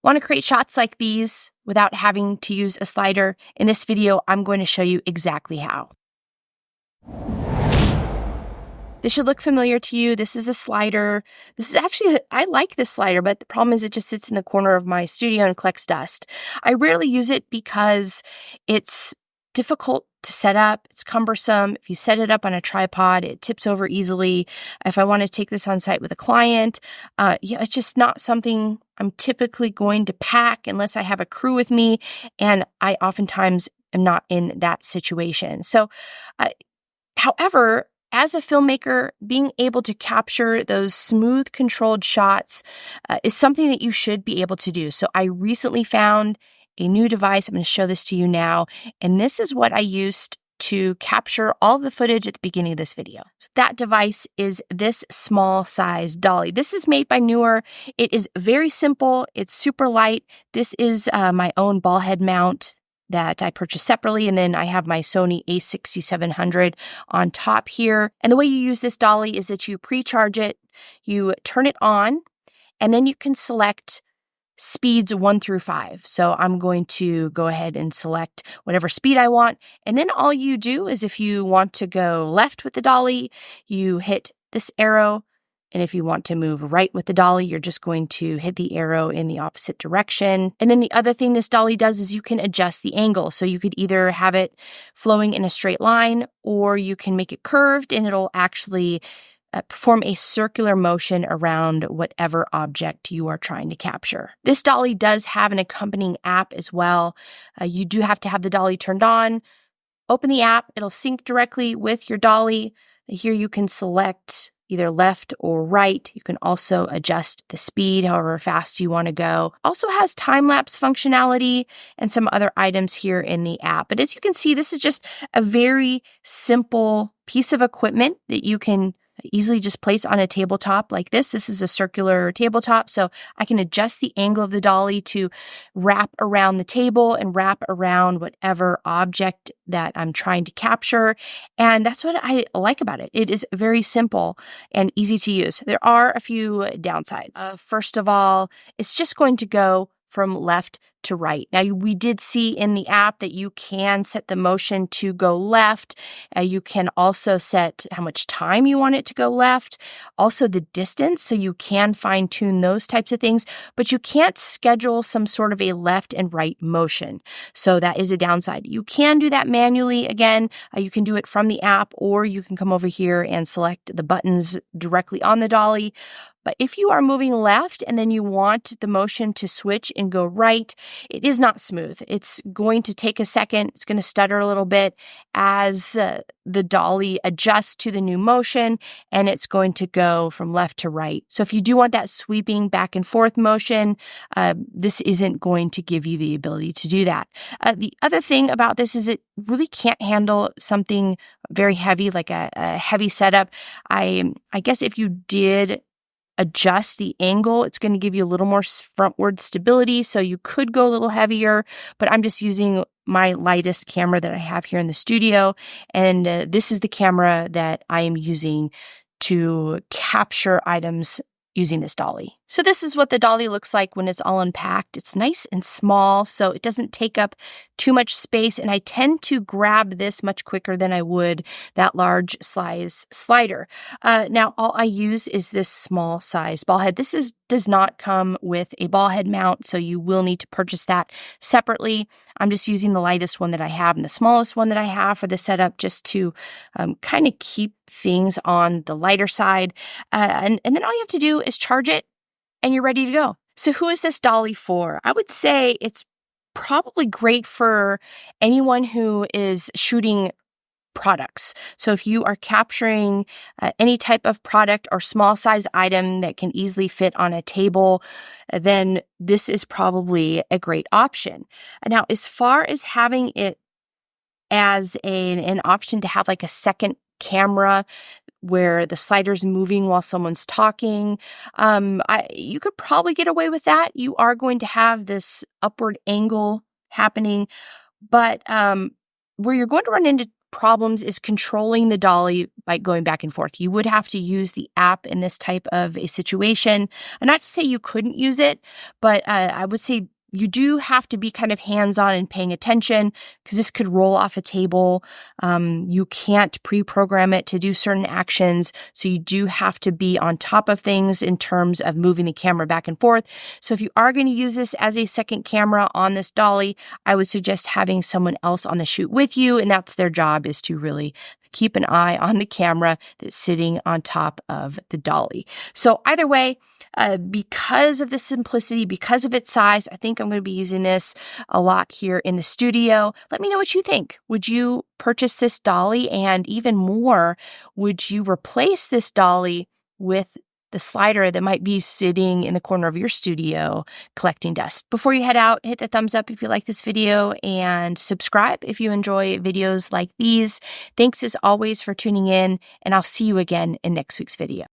Want to create shots like these without having to use a slider? In this video, I'm going to show you exactly how. This should look familiar to you. This is a slider. This is actually, I like this slider, but the problem is it just sits in the corner of my studio and collects dust. I rarely use it because it's difficult to set up. It's cumbersome. If you set it up on a tripod, it tips over easily. If I want to take this on site with a client, it's just not something I'm typically going to pack unless I have a crew with me, and I oftentimes am not in that situation. So, however, as a filmmaker, being able to capture those smooth, controlled shots is something that you should be able to do. So I recently found a new device. I'm going to show this to you now. And this is what I used to capture all the footage at the beginning of this video. So that device is this small-sized dolly. This is made by Neewer. It is very simple. It's super light. This is my own ball head mount that I purchased separately, and then I have my Sony a6700 on top here. And the way you use this dolly is that you pre-charge it, you turn it on, and then you can select speeds 1 through 5. So I'm going to go ahead and select whatever speed I want. And then all you do is if you want to go left with the dolly, you hit this arrow. And if you want to move right with the dolly, you're just going to hit the arrow in the opposite direction. And then the other thing this dolly does is you can adjust the angle. So you could either have it flowing in a straight line, or you can make it curved and it'll actually perform a circular motion around whatever object you are trying to capture. This dolly does have an accompanying app as well. You do have to have the dolly turned on. Open the app, it'll sync directly with your dolly. Here you can select either left or right. You can also adjust the speed, however fast you want to go. Also has time-lapse functionality and some other items here in the app. But as you can see, this is just a very simple piece of equipment that you can easily just place on a tabletop like this. This is a circular tabletop, so I can adjust the angle of the dolly to wrap around the table and wrap around whatever object that I'm trying to capture. And that's what I like about it. It is very simple and easy to use. There are a few downsides. First of all, it's just going to go from left to right. Now, we did see in the app that you can set the motion to go left. You can also set how much time you want it to go left, also the distance, so you can fine-tune those types of things, but you can't schedule some sort of a left and right motion. So that is a downside. You can do that manually. Again, you can do it from the app, or you can come over here and select the buttons directly on the dolly. But if you are moving left and then you want the motion to switch and go right, it is not smooth. It's going to take a second. It's going to stutter a little bit as the dolly adjusts to the new motion, and it's going to go from left to right. So if you do want that sweeping back and forth motion, this isn't going to give you the ability to do that. The other thing about this is it really can't handle something very heavy, like a heavy setup. I guess if you did adjust the angle, it's going to give you a little more frontward stability, so you could go a little heavier, but I'm just using my lightest camera that I have here in the studio, and this is the camera that I am using to capture items using this dolly. So this is what the dolly looks like when it's all unpacked. It's nice and small, so it doesn't take up too much space, and I tend to grab this much quicker than I would that large size slider. Now, all I use is this small size ball head. This does not come with a ball head mount, so you will need to purchase that separately. I'm just using the lightest one that I have and the smallest one that I have for the setup, just to kind of keep things on the lighter side. And then all you have to do is charge it, and you're ready to go. So who is this dolly for? I would say it's probably great for anyone who is shooting products. So if you are capturing any type of product or small size item that can easily fit on a table, then this is probably a great option. Now, as far as having it as an option to have like a second camera where the slider's moving while someone's talking, you could probably get away with that. You are going to have this upward angle happening, but where you're going to run into problems is controlling the dolly by going back and forth. You would have to use the app in this type of a situation. And not to say you couldn't use it, but I would say you do have to be kind of hands-on and paying attention because this could roll off a table. You can't pre-program it to do certain actions. So you do have to be on top of things in terms of moving the camera back and forth. So if you are going to use this as a second camera on this dolly, I would suggest having someone else on the shoot with you. And that's their job, is to really keep an eye on the camera that's sitting on top of the dolly. So either way, because of the simplicity, because of its size, I think I'm going to be using this a lot here in the studio. Let me know what you think. Would you purchase this dolly? And even more, would you replace this dolly with the slider that might be sitting in the corner of your studio collecting dust? Before you head out, hit the thumbs up if you like this video and subscribe if you enjoy videos like these. Thanks as always for tuning in, and I'll see you again in next week's video.